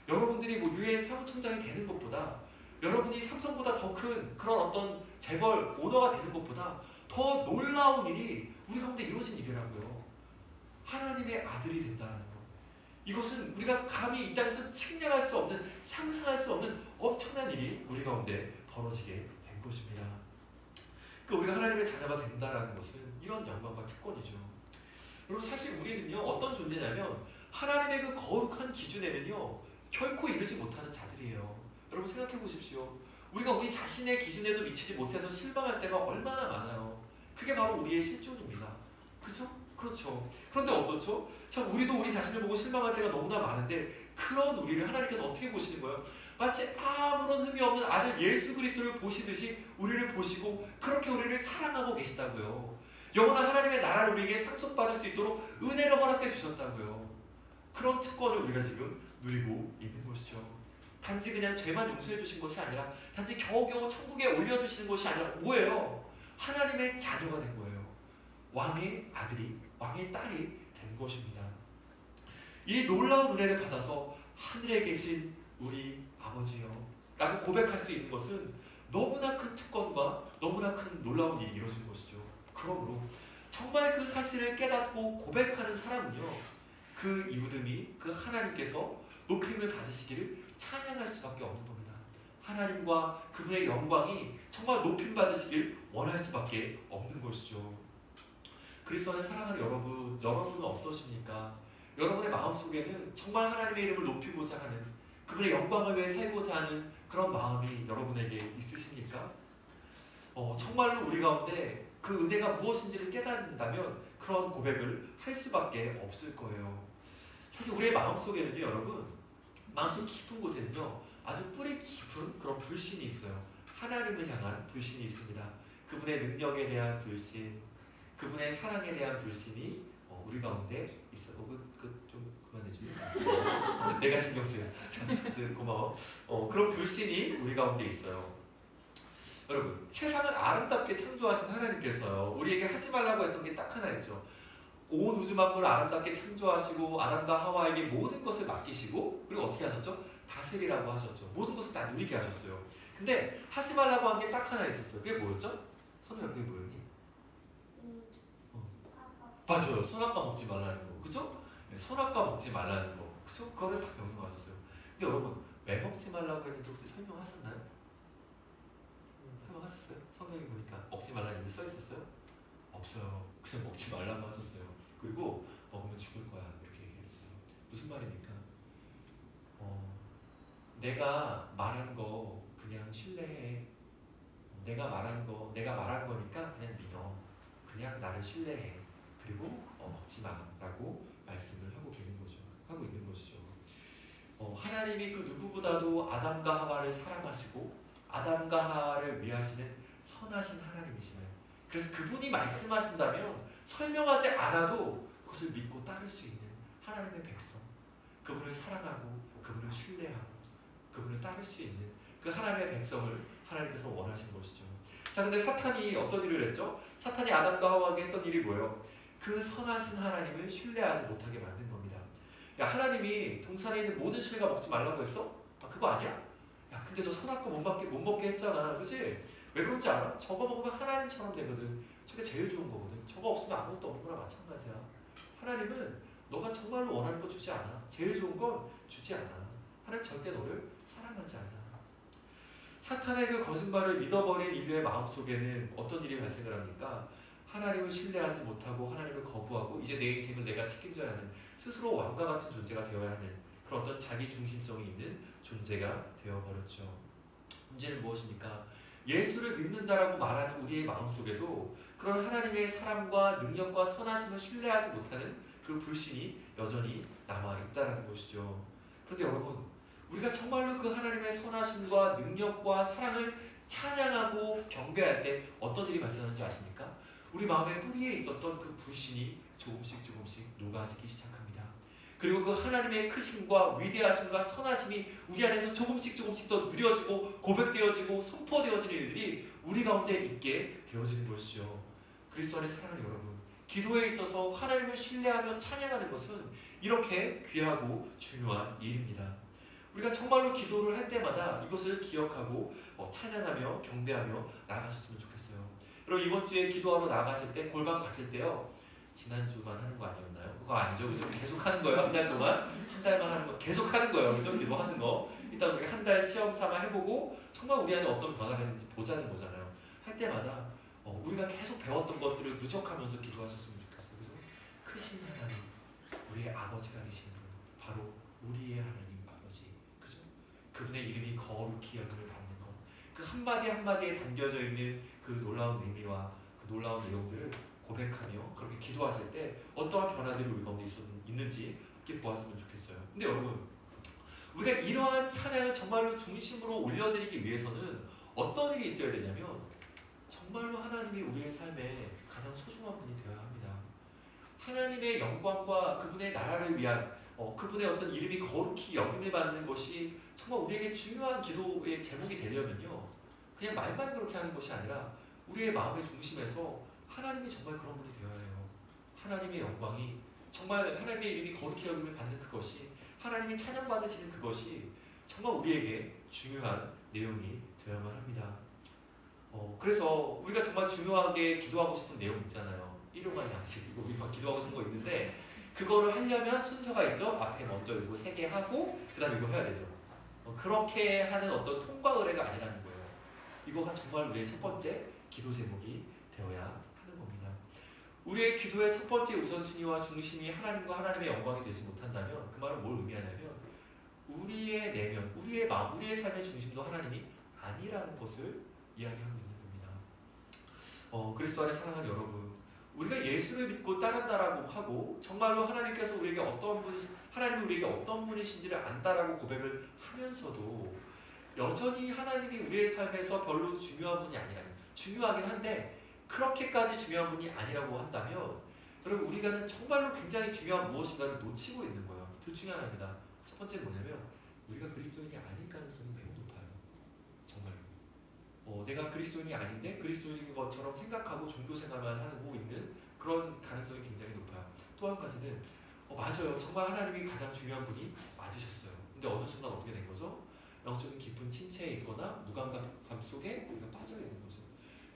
여러분들이 뭐 유엔 사무총장이 되는 것보다 여러분이 삼성보다 더 큰 그런 어떤 재벌 오너가 되는 것보다 더 놀라운 일이 우리 가운데 이루어진 일이라고요. 하나님의 아들이 된다는 것. 이것은 우리가 감히 이 땅에서 측량할 수 없는 상상할 수 없는 엄청난 일이 우리 가운데 벌어지게 된 것입니다. 우리가 하나님의 자녀가 된다는 것은 이런 영광과 특권이죠. 그리고 사실 우리는요 어떤 존재냐면 하나님의 그 거룩한 기준에는요 결코 이르지 못하는 자들이에요. 여러분 생각해 보십시오. 우리가 우리 자신의 기준에도 미치지 못해서 실망할 때가 얼마나 많아요. 그게 바로 우리의 실존입니다. 그죠? 그렇죠. 그런데 어떻죠? 참 우리도 우리 자신을 보고 실망할 때가 너무나 많은데 그런 우리를 하나님께서 어떻게 보시는 거예요? 마치 아무런 흠이 없는 아들 예수 그리스도를 보시듯이 우리를 보시고 그렇게 우리를 사랑하고 계시다고요. 영원한 하나님의 나라를 우리에게 상속받을 수 있도록 은혜로 허락해 주셨다고요. 그런 특권을 우리가 지금 누리고 있는 것이죠. 단지 그냥 죄만 용서해 주신 것이 아니라 단지 겨우겨우 천국에 올려주시는 것이 아니라 뭐예요? 하나님의 자녀가 된 거예요. 왕의 아들이, 왕의 딸이 된 것입니다. 이 놀라운 은혜를 받아서 하늘에 계신 우리 아버지요 라고 고백할 수 있는 것은 너무나 큰 특권과 너무나 큰 놀라운 일이 이루어진 것이죠. 그러므로 정말 그 사실을 깨닫고 고백하는 사람은요, 그 이웃음이 그 하나님께서 높임을 받으시기를 찬양할 수밖에 없는 겁니다. 하나님과 그분의 영광이 정말 높임 받으시길 원할 수밖에 없는 것이죠. 그리스도 안에 사랑하는 여러분은 어떠십니까? 여러분의 마음속에는 정말 하나님의 이름을 높이고자 하는, 그분의 영광을 위해 살고자 하는 그런 마음이 여러분에게 있으십니까? 정말로 우리 가운데 그 은혜가 무엇인지를 깨닫는다면 그런 고백을 할 수밖에 없을 거예요. 사실 우리의 마음속에는요, 여러분, 마음속 깊은 곳에는요, 아주 뿌리 깊은 그런 불신이 있어요. 하나님을 향한 불신이 있습니다. 그분의 능력에 대한 불신, 그분의 사랑에 대한 불신이 우리 가운데 있어요. 좀 그만해주면 내가 신경 쓰여서 고마워. 그런 불신이 우리 가운데 있어요. 여러분, 세상을 아름답게 창조하신 하나님께서요, 우리에게 하지 말라고 했던 게 딱 하나 있죠. 온 우주 만물을 아름답게 창조하시고 아담과 하와에게 모든 것을 맡기시고, 그리고 어떻게 하셨죠? 다스리라고 하셨죠. 모든 것을 다 누리게 하셨어요. 근데 하지 말라고 한 게 딱 하나 있었어요. 그게 뭐였죠? 선우야, 그게 뭐였니? 맞아요. 선악과 먹지 말라는 거. 그죠? 네, 선악과 먹지 말라는 거. 그죠? 그거를 다 명령하셨어요. 근데 여러분, 왜 먹지 말라고 했는지 혹시 설명하셨나요? 설명하셨어요? 성경에 보니까 먹지 말라는 일이 써 있었어요? 없어요. 그냥 먹지 말라고 하셨어요. 그리고 먹으면 죽을 거야, 이렇게 얘기했어요. 무슨 말입니까? 내가 말한 거 그냥 신뢰해. 내가 말한 거니까 그냥 믿어. 그냥 나를 신뢰해. 그리고 먹지 마라고 말씀을 하고 있는 것이죠. 하나님이 그 누구보다도 아담과 하와를 사랑하시고 아담과 하와를 위하시는 선하신 하나님이시네요. 그래서 그분이 말씀하신다면 설명하지 않아도 그것을 믿고 따를 수 있는 하나님의 백성, 그분을 사랑하고 그분을 신뢰하고 그분을 따를 수 있는 그 하나님의 백성을 하나님께서 원하신 것이죠. 자, 근데 사탄이 어떤 일을 했죠? 사탄이 아담과 하와에게 했던 일이 뭐예요? 그 선하신 하나님을 신뢰하지 못하게 만든 겁니다. 야, 하나님이 동산에 있는 모든 실과 먹지 말라고 했어? 그거 아니야? 야, 근데 저 선악과 못 먹게 했잖아, 그치? 왜 그런지 알아? 저거 먹으면 하나님처럼 되거든. 저게 제일 좋은 거거든. 저거 없으면 아무것도 없는 거나 마찬가지야. 하나님은 너가 정말로 원하는 거 주지 않아. 제일 좋은 건 주지 않아. 하나님 절대 너를 사랑하지 않아. 사탄의 그 거짓말을 믿어버린 인류의 마음속에는 어떤 일이 발생을 합니까? 하나님을 신뢰하지 못하고 하나님을 거부하고 이제 내 인생을 내가 책임져야 하는, 스스로 왕과 같은 존재가 되어야 하는 그런 어떤 자기 중심성이 있는 존재가 되어버렸죠. 문제는 무엇입니까? 예수를 믿는다라고 말하는 우리의 마음속에도 그런 하나님의 사랑과 능력과 선하심을 신뢰하지 못하는 그 불신이 여전히 남아있다는 것이죠. 그런데 여러분, 우리가 정말로 그 하나님의 선하심과 능력과 사랑을 찬양하고 경배할 때 어떤 일이 발생하는지 아십니까? 우리 마음의 뿌리에 있었던 그 불신이 조금씩 녹아지기 시작합니다. 그리고 그 하나님의 크심과 위대하심과 선하심이 우리 안에서 조금씩 더 누려지고 고백되어지고 선포되어지는 일들이 우리 가운데 있게 되어지는 것이죠. 그리스도 안에 사랑하는 여러분, 기도에 있어서 하나님을 신뢰하며 찬양하는 것은 이렇게 귀하고 중요한 일입니다. 우리가 정말로 기도를 할 때마다 이것을 기억하고 찬양하며 경배하며 나아가셨으면 좋겠어요. 여러분, 이번 주에 기도하러 나가실 때, 골방 가실 때요, 지난주만 하는 거 아니었나요? 그거 아니죠, 그죠? 계속 하는 거예요. 한 달 동안, 한 달만 하는 거 계속 하는 거예요, 그죠? 기도하는 거. 일단 우리 한 달 시험 삼아 해보고 정말 우리 안에 어떤 변화가 있는지 보자는 거잖아요. 할 때마다 우리가 계속 배웠던 것들을 누적하면서 기도하셨으면 좋겠어요, 그죠? 크신 하나님, 우리의 아버지가 되시는 분, 바로 우리의 하나님 아버지, 그죠? 그분의 이름이 거룩히 여김을 받는 것, 그 한마디 한마디에 담겨져 있는 그 놀라운 의미와 그 놀라운 내용들을 고백하며 그렇게 기도하실 때 어떠한 변화들이 우리 가운데 있는지 함께 보았으면 좋겠어요. 근데 여러분, 우리가 이러한 찬양을 정말로 중심으로 올려드리기 위해서는 어떤 일이 있어야 되냐면, 정말로 하나님이 우리의 삶에 가장 소중한 분이 되어야 합니다. 하나님의 영광과 그분의 나라를 위한 그분의 어떤 이름이 거룩히 여김을 받는 것이 정말 우리에게 중요한 기도의 제목이 되려면요, 그냥 말만 그렇게 하는 것이 아니라 우리의 마음의 중심에서 하나님이 정말 그런 분이 되어야 해요. 하나님의 영광이 정말 하나님의 이름이 거룩히 여김을 받는 그것이, 하나님이 찬양받으시는 그것이 정말 우리에게 중요한 내용이 되어야만 합니다. 그래서 우리가 정말 중요하게 기도하고 싶은 내용 있잖아요. 일용할 양식이고 우리가 기도하고 싶은 거 있는데, 그거를 하려면 순서가 있죠. 앞에 먼저 이거 3개 하고 그 다음에 이거 해야 되죠. 그렇게 하는 어떤 통과 의례가 아니라는 거예요. 이거가 정말 우리의 첫 번째 기도 제목이 되어야 하는 겁니다. 우리의 기도의 첫 번째 우선순위와 중심이 하나님과 하나님의 영광이 되지 못한다면, 그 말은 뭘 의미하냐면 우리의 내면, 우리의 마음, 우리의 삶의 중심도 하나님이 아니라는 것을 이야기하고 있는 겁니다. 그리스도 안에 사랑하는 여러분, 우리가 예수를 믿고 따른다라고 하고 정말로 하나님께서 우리에게 하나님이 우리에게 어떤 분이신지를 안다라고 고백을 하면서도 여전히 하나님이 우리의 삶에서 별로 중요한 분이 아니라, 중요하긴 한데 그렇게까지 중요한 분이 아니라고 한다면, 여러분 우리가 정말로 굉장히 중요한 무엇인가를 놓치고 있는 거예요. 둘 중에 하나입니다. 첫 번째 뭐냐면 우리가 그리스도인이 아닐 가능성이 매우 높아요. 정말로. 내가 그리스도인이 아닌데 그리스도인인 것처럼 생각하고 종교 생활만 하고 있는 그런 가능성이 굉장히 높아요. 또 한 가지는 맞아요. 정말 하나님이 가장 중요한 분이 맞으셨어요. 근데 어느 순간 어떻게 된 거죠? 영적인 깊은 침체에 있거나 무감각 속에 우리가 빠져 있는 거죠.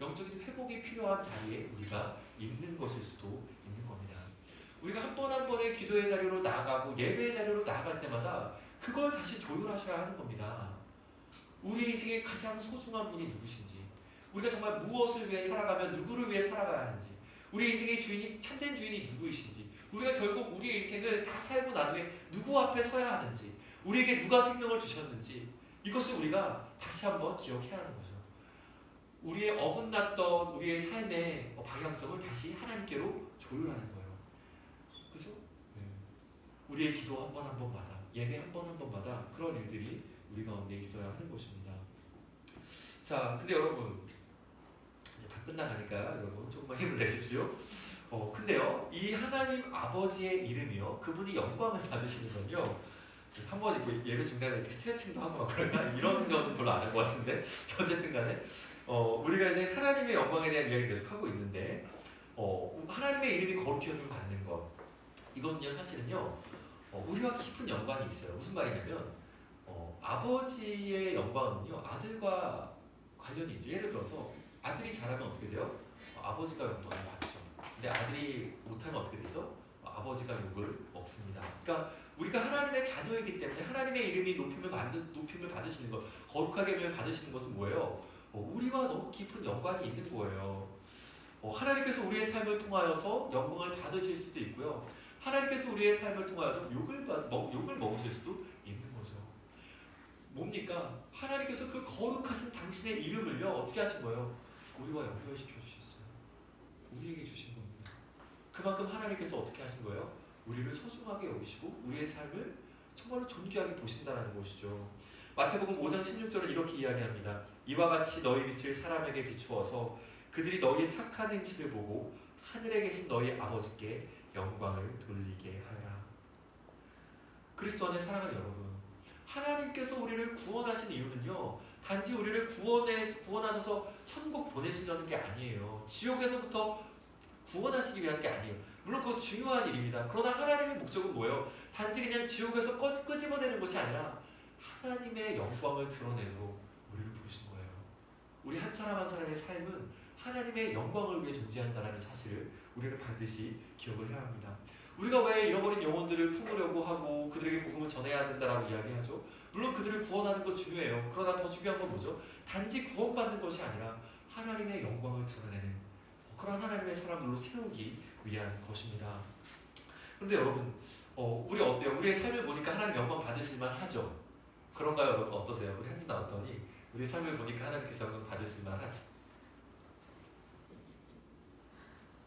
영적인 회복이 필요한 자리에 우리가 있는 것일 수도 있는 겁니다. 우리가 한 번 한 번의 기도의 자리로 나아가고 예배의 자리로 나아갈 때마다 그걸 다시 조율하셔야 하는 겁니다. 우리 인생의 가장 소중한 분이 누구신지, 우리가 정말 무엇을 위해 살아가며 누구를 위해 살아가야 하는지, 우리 인생의 주인이, 참된 주인이 누구이신지, 우리가 결국 우리의 인생을 다 살고 난 후에 누구 앞에 서야 하는지, 우리에게 누가 생명을 주셨는지, 이것을 우리가 다시 한번 기억해야 하는 거죠. 우리의 어긋났던 우리의 삶의 방향성을 다시 하나님께로 조율하는 거예요. 그죠? 우리의 기도 한 번 한 번마다, 예배 한 번 한 번마다 그런 일들이 우리 가운데 있어야 하는 것입니다. 자, 근데 여러분 이제 다 끝나가니까 여러분 조금만 힘을 내십시오. 근데요, 이 하나님 아버지의 이름이요, 그분이 영광을 받으시는 건요, 한번 이렇게 예배 중간에 이렇게 스트레칭도 하고 막 그럴까? 이런 거는 별로 안 할 것 같은데 어쨌든 간에 우리가 이제 하나님의 영광에 대한 이야기를 계속 하고 있는데, 하나님의 이름이 거룩히 여김을 받는 것, 이건요 사실은요 우리와 깊은 연관이 있어요. 무슨 말이냐면 아버지의 영광은요 아들과 관련이 있죠. 예를 들어서 아들이 잘하면 어떻게 돼요? 아버지가 영광을 받죠. 근데 아들이 못하면 어떻게 되죠? 아버지가 욕을 먹습니다. 그러니까 우리가 하나님의 자녀이기 때문에 하나님의 이름이 높임을 받으시는 것, 거룩하게 받으시는 것은 뭐예요? 우리와 너무 깊은 연관이 있는 거예요. 하나님께서 우리의 삶을 통하여서 영광을 받으실 수도 있고요, 하나님께서 우리의 삶을 통하여서 욕을 먹으실 수도 있는 거죠. 뭡니까? 하나님께서 그 거룩하신 당신의 이름을요 어떻게 하신 거예요? 우리와 연결시켜 주셨어요. 우리에게 주신 겁니다. 그만큼 하나님께서 어떻게 하신 거예요? 우리를 소중하게 여기시고 우리의 삶을 정말로 존귀하게 보신다는 것이죠. 마태복음 5장 16절은 이렇게 이야기합니다. 이와 같이 너희 빛을 사람에게 비추어서 그들이 너희의 착한 행실을 보고 하늘에 계신 너희 아버지께 영광을 돌리게 하라. 그리스도 안에 사랑하는 여러분, 하나님께서 우리를 구원하신 이유는요 단지 우리를 구원하셔서 천국 보내시려는 게 아니에요. 지옥에서부터 구원하시기 위한 게 아니에요. 물론 그거 중요한 일입니다. 그러나 하나님의 목적은 뭐예요? 단지 그냥 지옥에서 끄집어내는 것이 아니라 하나님의 영광을 드러내도록 우리를 부르신 거예요. 우리 한 사람 한 사람의 삶은 하나님의 영광을 위해 존재한다는 사실을 우리는 반드시 기억을 해야 합니다. 우리가 왜 잃어버린 영혼들을 품으려고 하고 그들에게 복음을 전해야 된다라고 이야기하죠? 물론 그들을 구원하는 것 중요해요. 그러나 더 중요한 건 뭐죠? 단지 구원받는 것이 아니라 하나님의 영광을 드러내는 그런 하나님의 사람들로 세우기 위한 것입니다. 그런데 여러분, 우리 어때요? 우리의 삶을 보니까 하나님 영광 받으실만 하죠? 그런가요, 여러분? 어떠세요? 우리 한지 나왔더니 우리 삶을 보니까 하나님께서 영광 받으실만 하지?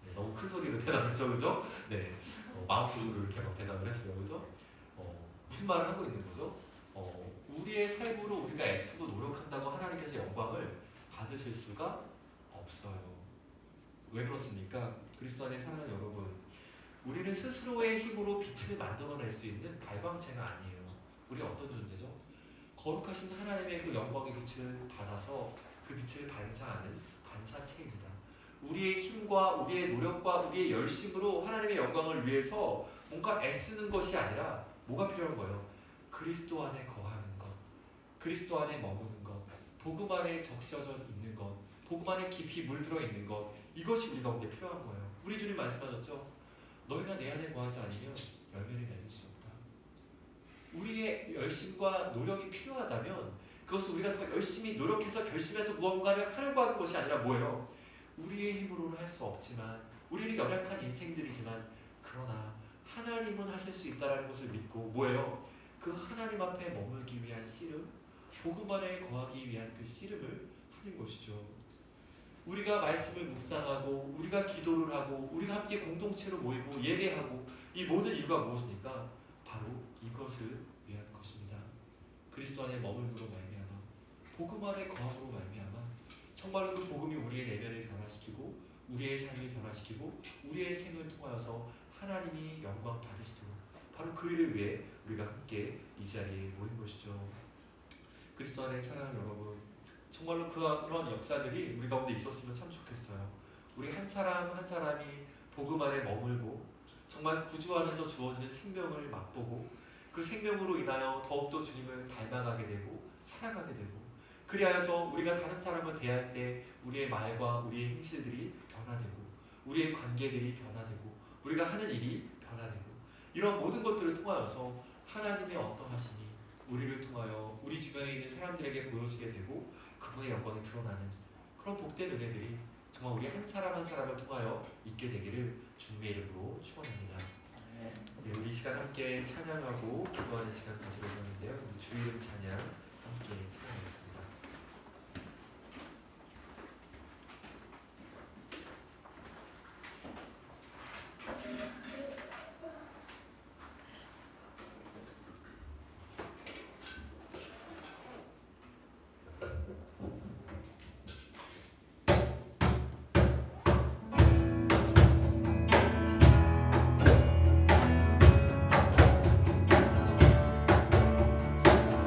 네, 너무 큰 소리로 대답했죠, 그죠? 네, 마음속으로 이렇게 막 대답을 했어요, 그죠? 무슨 말을 하고 있는 거죠? 우리의 삶으로 우리가 애쓰고 노력한다고 하나님께서 영광을 받으실 수가 없어요. 왜 그렇습니까? 그리스도 안에 사랑하는 여러분, 우리는 스스로의 힘으로 빛을 만들어낼 수 있는 발광체가 아니에요. 우리 어떤 존재죠? 거룩하신 하나님의 그 영광의 빛을 받아서 그 빛을 반사하는 반사체입니다. 우리의 힘과 우리의 노력과 우리의 열심으로 하나님의 영광을 위해서 뭔가 애쓰는 것이 아니라 뭐가 필요한 거예요? 그리스도 안에 거하는 것, 그리스도 안에 머무는 것, 복음 안에 적셔져 있는 것, 복음 안에 깊이 물들어 있는 것, 이것이 우리 가운데 필요한 거예요. 우리 주님 말씀하셨죠? 너희가 내 안에 거하지 않으면 열매를 맺을 수 없다. 우리의 열심과 노력이 필요하다면 그것을 우리가 더 열심히 노력해서 결심해서 무언가를 하려고 하는 것이 아니라 뭐예요? 우리의 힘으로는 할 수 없지만, 우리는 연약한 인생들이지만, 그러나 하나님은 하실 수 있다는 것을 믿고 뭐예요? 그 하나님 앞에 머물기 위한 씨름, 복음 안에 거하기 위한 그 씨름을 하는 것이죠. 우리가 말씀을 묵상하고 우리가 기도를 하고 우리가 함께 공동체로 모이고 예배하고 이 모든 이유가 무엇입니까? 바로 이것을 위한 것입니다. 그리스도 안에 머물므로 말미암아, 복음 안에 거함으로 말미암아 정말로 그 복음이 우리의 내면을 변화시키고 우리의 삶을 변화시키고 우리의 생을 통하여서 하나님이 영광 받으시도록 바로 그 일을 위해 우리가 함께 이 자리에 모인 것이죠. 그리스도 안에 사랑하는 여러분, 정말로 그런 역사들이 우리 가운데 있었으면 참 좋겠어요. 우리 한 사람 한 사람이 복음 안에 머물고 정말 구주 안에서 주어지는 생명을 맛보고 그 생명으로 인하여 더욱더 주님을 닮아가게 되고 사랑하게 되고, 그리하여서 우리가 다른 사람을 대할 때 우리의 말과 우리의 행실들이 변화되고 우리의 관계들이 변화되고 우리가 하는 일이 변화되고, 이런 모든 것들을 통하여서 하나님의 어떠하심이 우리를 통하여 우리 주변에 있는 사람들에게 보여지게 되고 그분의 영광이 드러나는 그런 복된 은혜들이 정말 우리 한 사람 한 사람을 통하여 있게 되기를 주님의 이름으로 축원합니다. 네, 우리 이 시간 함께 찬양하고 기도하는 시간 가지려고 하는데요. 우리 주 이름 찬양 함께 찬양하겠습니다.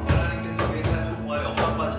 하나님께서 우리의 삶을 통하여 영광 받으시고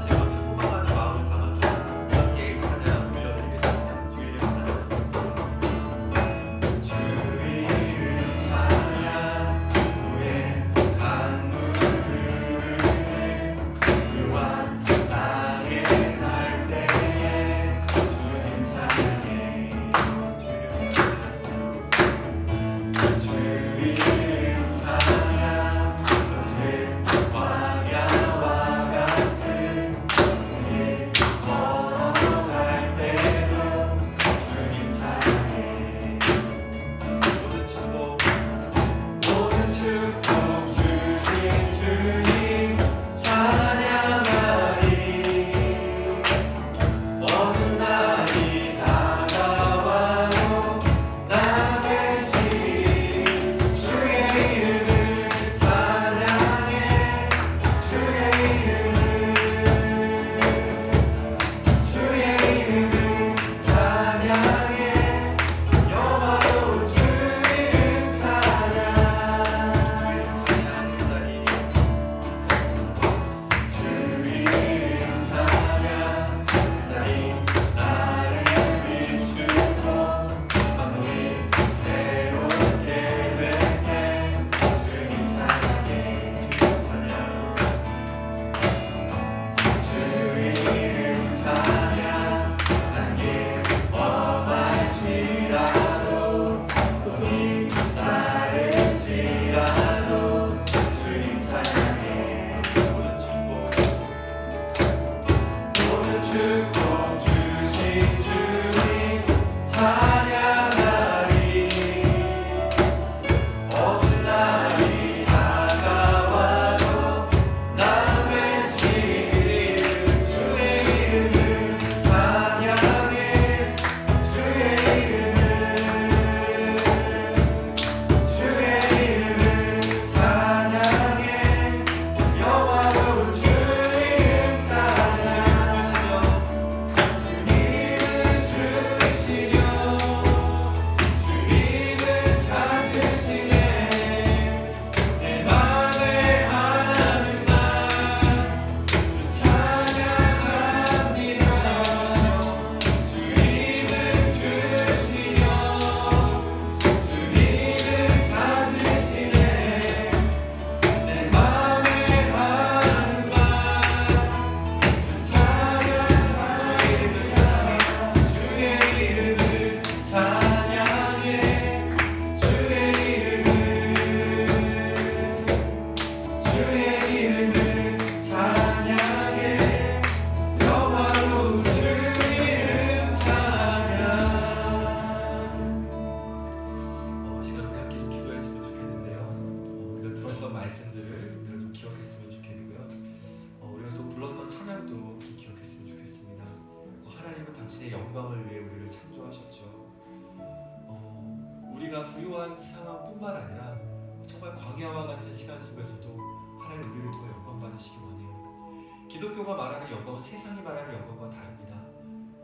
이러한 상황뿐만 아니라 정말 광야와 같은 시간 속에서도 하나님 우리를 통해 영광 받으시기 원해요. 기독교가 말하는 영광은 세상이 말하는 영광과 다릅니다.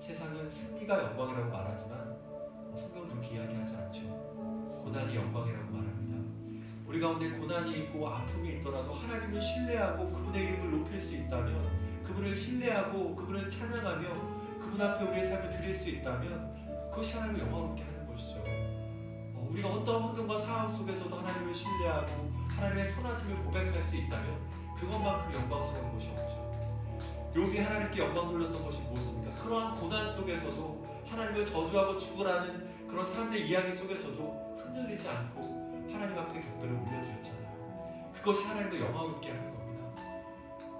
세상은 승리가 영광이라고 말하지만 성경은 그렇게 이야기하지 않죠. 고난이 영광이라고 말합니다. 우리 가운데 고난이 있고 아픔이 있더라도 하나님을 신뢰하고 그분의 이름을 높일 수 있다면, 그분을 신뢰하고 그분을 찬양하며 그분 앞에 우리의 삶을 드릴 수 있다면 그것이 하나님을 영광롭게 하는 것이죠. 우리가 어떤 환경과 상황 속에서도 하나님을 신뢰하고 하나님의 선하심을 고백할 수 있다면 그것만큼 영광스러운 것이 없죠. 욥이 하나님께 영광 돌렸던 것이 무엇입니까? 그러한 고난 속에서도 하나님을 저주하고 죽으라는 그런 사람들의 이야기 속에서도 흔들리지 않고 하나님 앞에 경배를 올려드렸잖아요. 그것이 하나님을 영광롭게 하는 겁니다.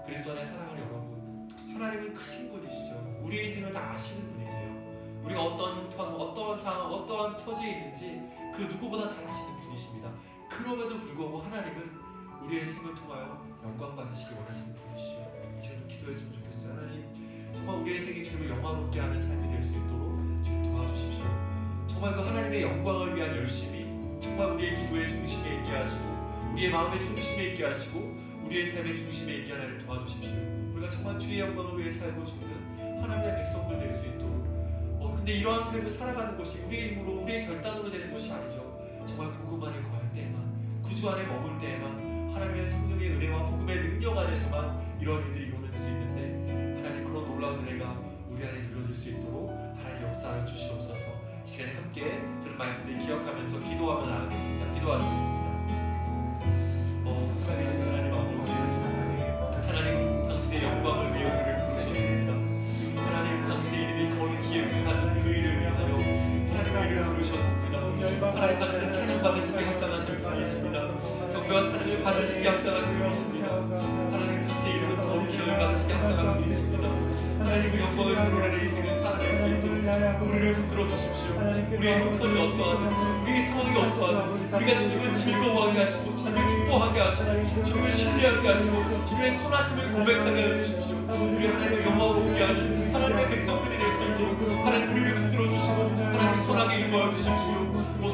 그리스도 안에 사랑하는 여러분, 하나님은 크신 분이시죠. 우리의 인생을 다 아시는 분이세요. 우리가 어떤 형편, 어떠한 상황, 어떠한 처지에 있는지 그 누구보다 잘 아시는 분이십니다. 그럼에도 불구하고 하나님은 우리의 생을 통하여 영광 받으시기 원하시는 분이시죠. 이제도 기도했으면 좋겠어요. 하나님, 정말 우리의 생이 주님을 영광롭게 하는 삶이 될 수 있도록 주님 도와주십시오. 정말 그 하나님의 영광을 위한 열심이 정말 우리의 기도의 중심에 있게 하시고 우리의 마음의 중심에 있게 하시고 우리의 삶의 중심에 있게 하나님 도와주십시오. 우리가 정말 주의 영광을 위해 살고 죽는 하나님의 백성들 될 수 있도록. 근데 이러한 삶을 살아가는 것이 우리의 힘으로, 우리의 결단으로 되는 것이 아니죠. 정말 복음 안에 거할 때에만, 구주 안에 머물 때에만, 하나님의 성령의 은혜와 복음의 능력 안에서만 이러한 일들이 이루어질 수 있는데, 하나님 그런 놀라운 은혜가 우리 안에 이루어질 수 있도록 하나님 역사를 주시옵소서. 이 시간에 함께 들은 말씀들 기억하면서 기도하며 나가겠습니다. 기도하시겠습니다. 살아계신 하나님 아버지, 하나님은 당신의 영광을 위해 우리를 부르셨습니다. 하나님, 당신의 이름이 거룩히 하는 그 일을 위하여 하나님 우리를 부르셨습니다. 하나님, 당신은 찬양 받으시기 합당하신 분이십니다. 경배와 찬양을 받으시기 합당한 분이십니다. 하나님, 당신의 이름은 거룩히 받으시기 합당한 분이십니다. 하나님, 그 영광을 드러내는 인생을 살아낼 수 있도록 우리를 붙들어 주십시오. 우리의 형편이 어떠하든, 우리의 상황이 어떠하든 우리가 주님을 즐거워하게 하시고 주님을 기뻐하게 하시고 주님을 신뢰하게 하시고 주님의 선하심을 고백하게 해주십시오. 우리 하나님의 영광롭게 하는 하나님의 백성들이 될 수 있도록 하나님 우리를 붙들어 주시고 하나님 선하게 인도하여 주십시오.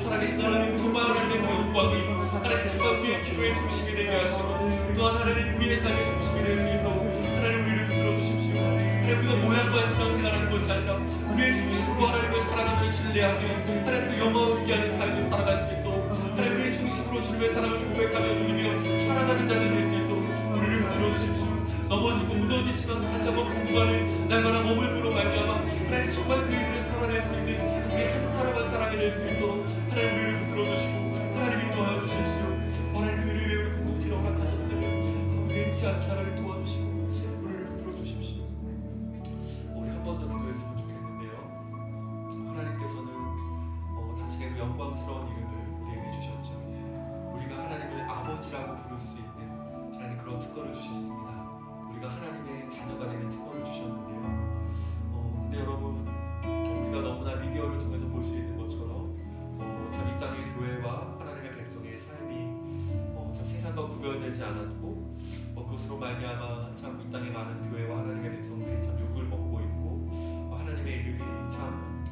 살아계신 하나님, 정말 하나님의 그 영광이 하나님 정말 우리의 기도의 중심이 되게 하시고 또한 하나님 우리의 삶의 중심이 될 수 있도록 하나님 우리를 붙들어 주십시오. 하나님, 우리가 모양과 신앙생활하는 것이 아니라 우리의 중심으로 하나님을 사랑하며 신뢰하며 하나님을 영광롭게 하는 삶을 살아갈 수 있도록 하나님 우리의 중심으로 주님의 사랑을 고백하며 누리며 살아가는 자들 될 수 있도록 우리를 붙들어 주십시오. 넘어지고 무너지지만 다시 한번 복음 안에 날마다 머물므로 말미암아 하나님 정말 그 일을 살아낼 수 있는 우리 한 사람 한 사람이 될 수 있도록 하나님 우리를 붙들어 주시고 하나님 인도하여 주십시오. 하나님 그 일을 위해 우리 공동체를 허락하셨어요. 우리지 않게 하나님 도와주시고 우리를 붙들어 주십시오. 우리 한 번 더 기도했으면 좋겠는데요. 하나님께서는 당신의 그 영광스러운 이름을 우리에게 주셨죠. 우리가 하나님을 아버지라고 부를 수 있는 하나님 그런 특권을 주셨습니다. 우리가 하나님의 자녀가 되는 특권을 주셨는데요. 근데 여러분, 우리가 너무나 미디어를 통해서 볼 수 있는 것처럼 참 이 땅의 교회와 하나님의 백성의 삶이 참 세상과 구별되지 않았고 그것으로 말미암아 참 이 땅의 많은 교회와 하나님의 백성들이 참 욕을 먹고 있고 하나님의 이름이 참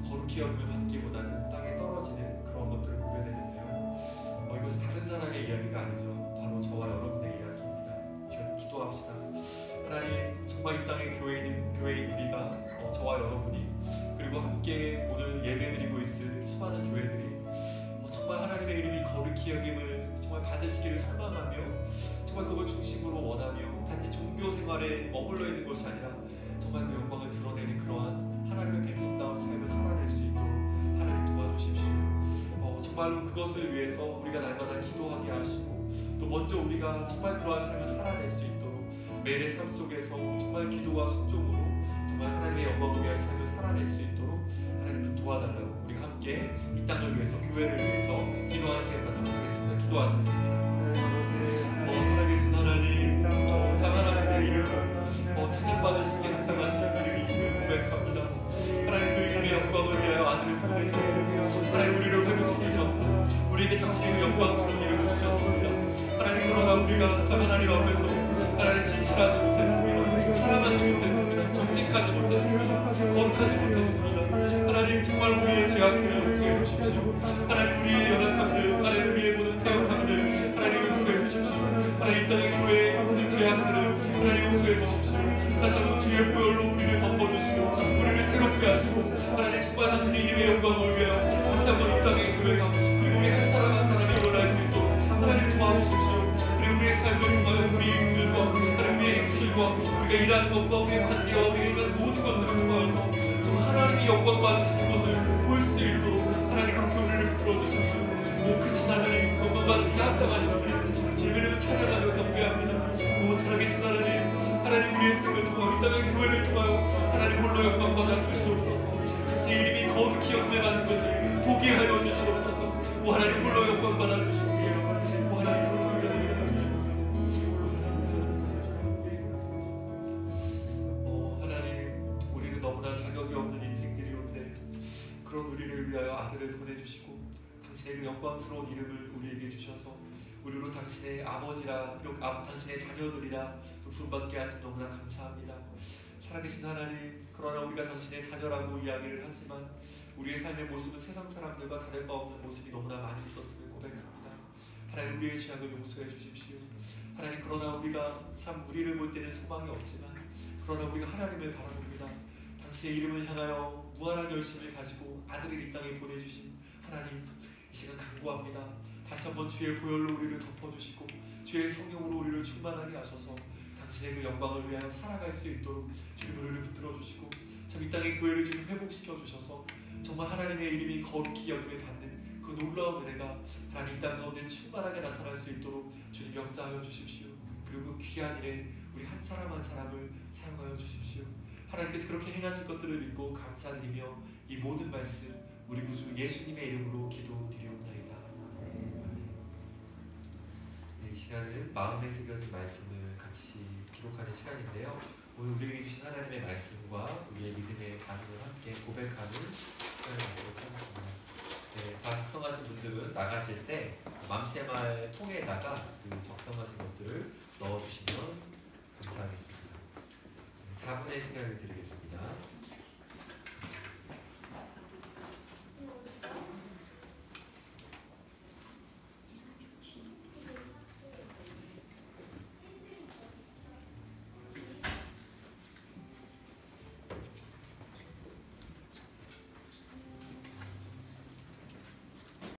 거룩히 여김을 받기보다는 땅에 떨어지는 그런 것들을 보게 되는데요. 이것은 다른 사람의 이야기가 아니죠. 바로 저와 여러분의 이야기입니다. 지금 기도합시다. 하나님, 정말 이 땅의 교회인 우리가 저와 여러분이 그리고 함께 오늘 예배드리고 있을 수많은 교회들이 정말 하나님의 이름이 거룩히 여김을 정말 받으시기를 소망하며 정말 그걸 중심으로 원하며 단지 종교 생활에 머물러 있는 것이 아니라 정말 그 영광을 드러내는 그러한 하나님의 백성다운 삶을 살아낼 수 있도록 하나님 도와주십시오. 정말로 그것을 위해서 우리가 날마다 기도하게 하시고 또 먼저 우리가 정말 그러한 삶을 살아낼 수 있도록 매일의 삶 속에서 정말 기도와 순종으로 정말 하나님의 영광을 위한 삶을 살아낼 수 있도록 하나님 도와달라고 우리가 함께 이 땅을 위해서 교회를 위해서 기도하는 시간 갖도록 하겠습니다. 기도하시겠습니다. 살아계신 하나님, 참 하나님의 이름 찬양받으시기 합당하신 이름이심을 고백합니다. 하나님 그 이름의 영광을 위하여 아들을 보내서 하나님 우리를 회복시키셨고 우리에게 당신의 그 영광스러운 이름을 주셨습니다. 하나님, 그러나 우리가 참 하나님 앞에서 하나님 진실하지 못했습니다. 사랑하지 못했습니다. 정직하지 못했습니다. 거룩하지 못했습니다. 하나님, 정말 우리의 죄악들을 용서해 주십시오. 하나님, 우리의 우리의 일하는 것과 우리의 관계와 우리의 일하는 모든 것들을 통하여서 정말 하나님이 영광 받으시는 것을 볼 수 있도록 하나님 그렇게 우리를 풀어주십시오. 오 크신 하나님, 영광 받으시기 합당하신 우리를 주님을 찬양하며 감사합니다. 오 살아계신 하나님 우리의 생을 통하여 이 땅의 교회를 통하여 하나님 홀로 영광 받아 주시옵소서. 당신의 이름이 거룩히 영광 받는 것을 보게 하여 주시옵소서. 오 하나님 홀로 영광 받아 주시옵소서. 오 하나님 홀로 영광 받아 주시옵소서. 하나님 우리는 너무나 자격이 없는 인생들이온데 그런 우리를 위하여 아들을 보내주시고 당신의 그 영광스러운 이름을 우리에게 주셔서 우리로 당신의 아버지라 당신의 자녀들이라 또 부름받게 하신 너무나 감사합니다. 살아계신 하나님, 그러나 우리가 당신의 자녀라고 이야기를 하지만 우리의 삶의 모습은 세상 사람들과 다를 바 없는 모습이 너무나 많이 있었음을 고백합니다. 하나님 우리의 죄악을 용서해 주십시오. 하나님 그러나 우리가 참 우리를 볼 때는 소망이 없지만 그러나 우리가 하나님을 바라봅니다. 당신의 이름을 향하여 무한한 열심을 가지고 아들을 이 땅에 보내주신 하나님, 이 시간 간구합니다. 다시 한번 주의 보혈로 우리를 덮어주시고 주의 성령으로 우리를 충만하게 하셔서 당신의 그 영광을 위하여 살아갈 수 있도록 주님 우리를 붙들어 주시고 참 이 땅의 교회를 좀 회복시켜 주셔서 정말 하나님의 이름이 거룩히 여김을 받는 그 놀라운 은혜가 하나님 이 땅 가운데 충만하게 나타날 수 있도록 주님 역사하여 주십시오. 그리고 그 귀한 일에 우리 한 사람 한 사람을 사용하여 주십시오. 하나님께서 그렇게 행하실 것들을 믿고 감사드리며 이 모든 말씀 우리 구주 예수님의 이름으로 기도드리옵나이다. 이 시간은 마음에 새겨진 말씀을 같이 기록하는 시간인데요. 오늘 우리에게 주신 하나님의 말씀과 우리의 믿음의 반응을 함께 고백하는 시간을 갖도록 하겠습니다. 네, 다 작성하신 분들은 나가실 때 맘새말 통에다가 그 작성하신 것들을 넣어주시면 감사하겠습니다. 4분의 시간을 드리겠습니다.